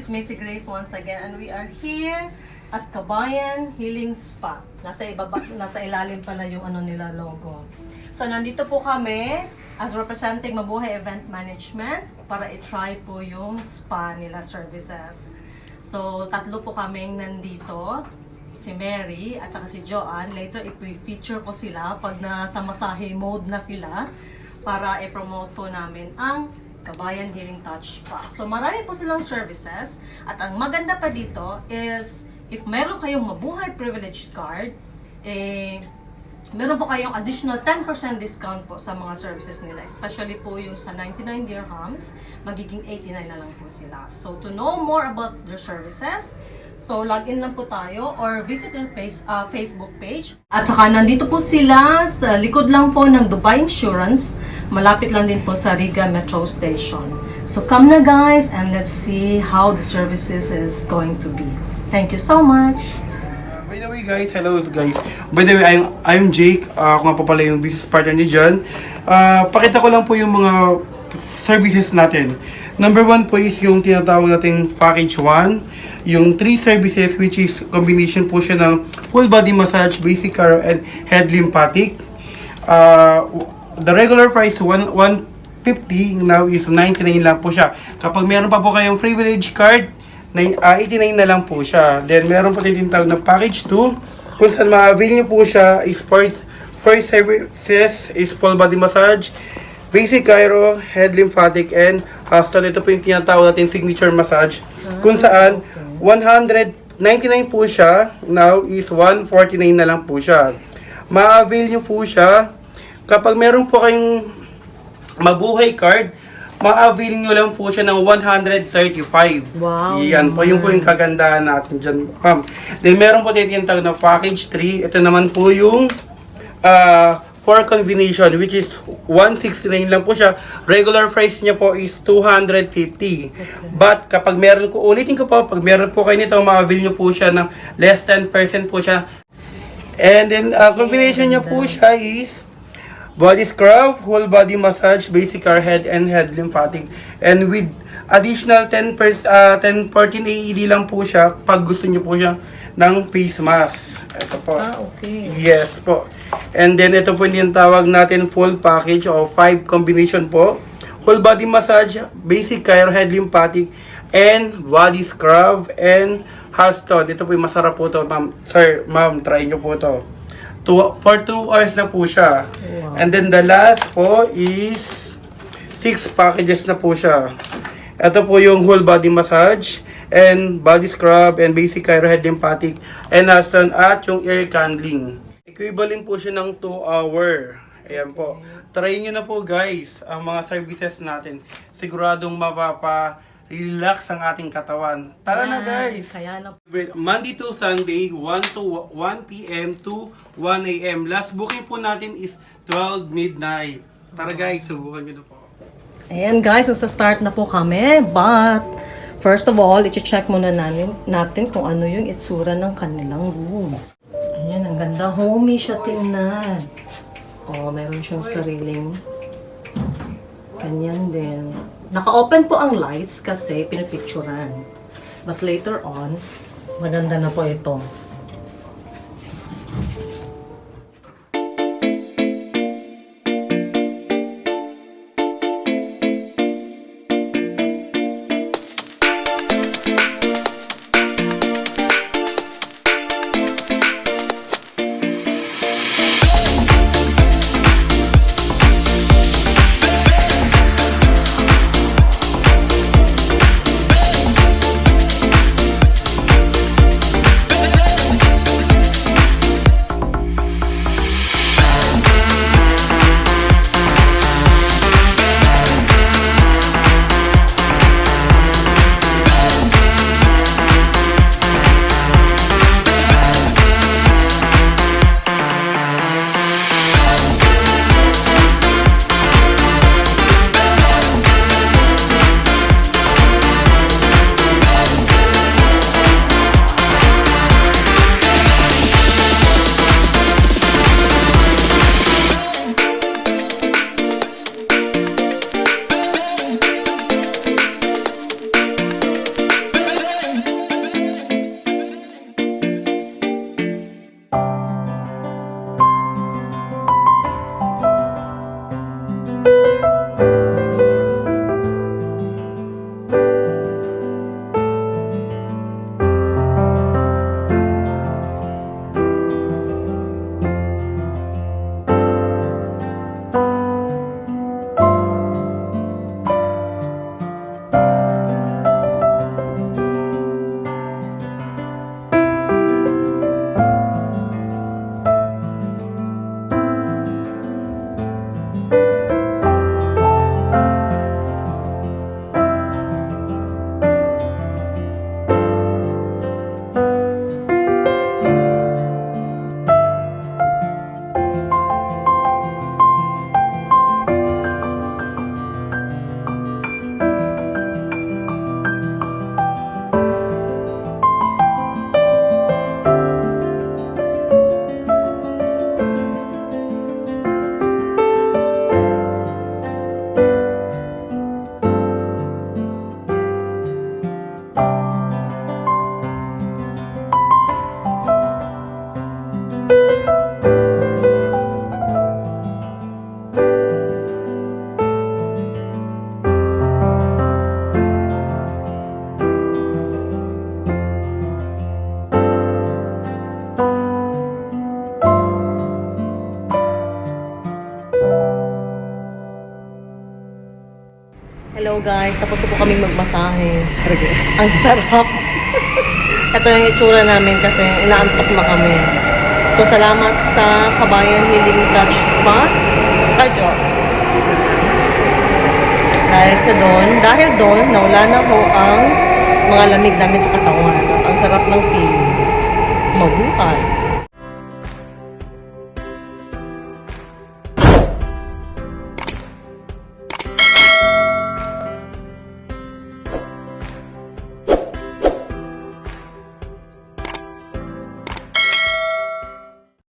is Macy Grace once again, and we are here at Kabayan Healing Spa. Nasa ilalim pala yung ano nila logo. So nandito po kami as representing Mabuhay Event Management para i-try po yung spa nila services. So tatlo po kaming nandito, si Mary at saka si Joanne. Later i-feature ko sila pag nasa masahe mode na sila para i-promote po namin ang Kabayan Healing Touch Spa. So marami po silang services at ang maganda pa dito is if meron kayong Mabuhay Privilege Card, meron po kayong additional 10% discount po sa mga services nila. Especially po yung sa 99 dirhams, magiging 89 na lang po sila. So to know more about their services, so log in lang po tayo or visit their Facebook page. At saka nandito po sila sa likod lang po ng Dubai Insurance. Malapit lang din po sa Riga Metro Station. So come na guys and let's see how the services is going to be. Thank you so much! By the way guys, hello guys. By the way, I'm Jake. Ako nga po pala yung business partner ni John. Pakita ko lang po yung mga services natin. Number 1 po is yung tinatawag nating package 1. Yung 3 services which is combination po siya ng full body massage, basic care, and head lymphatic. The regular price 150 now is 99 lang po siya. Kapag meron pa po kayong privilege card, 89 na lang po siya. Then meron po din tawag na package 2 kung saan ma-avail nyo po siya is first services is full body massage, basic chiro, head lymphatic, and after ito po yung tinatawag natin signature massage kung saan 199 po siya, now is 149 na lang po siya. Ma-avail nyo po siya kapag meron po kayong Mabuhay card, ma-avail nyo lang po siya ng 135. Wow. Yan po, yung po yung kagandahan natin dyan, ma'am. Then, meron po din yung tawag na package 3. Ito naman po yung 4 combination, which is 169 lang po siya. Regular price niya po is 250. Okay. But, kapag meron ko, ulitin ko po, pag meron po kayo nito, ma-avail nyo po siya ng less than 10% po siya. And then, combination niya po siya is body scrub, whole body massage, basic care, head and head lymphatic. And with additional 10% 14 AED lang po siya pag gusto niyo po siya ng face mask. Ito po. Okay. Yes po. And then ito po yung tawag natin full package o 5 combination po. Whole body massage, basic care, head lymphatic, and body scrub and Haston. Ito po yung masarap po to, ma'am. Sir, ma'am, try nyo po to. For 2 hours na po siya. Wow. And then the last po is 6 packages na po siya. Ito po yung whole body massage and body scrub and basic chiro, head lymphatic, and Haston at yung air candling. Equivalent po siya ng 2 hour. Ayan po. Try nyo na po guys ang mga services natin. Siguradong relax ang ating katawan. Tara na guys! Kaya na. Monday to Sunday, 1 p.m. to 1 a.m. Last booking po natin is 12 midnight. Tara guys, subukan nyo na po. Ayan guys, magsa-start na po kami. But, first of all, i-check muna natin kung ano yung itsura ng kanilang rooms. Ayan, ang ganda. Homey siya tingnan. Oh, meron siyang sariling kanyan din. Naka-open po ang lights kasi pinipicturan. But later on, maganda na po ito. Hello guys, tapos po kaming magmasahe. Ang sarap. Ito yung itsura namin kasi inaantok na kami. So salamat sa Kabayan Healing Touch Spa. Kajo. Dahil doon, nawala na ho ang mga lamig namin sa katawan. Ang sarap ng feeling. Mabuhay.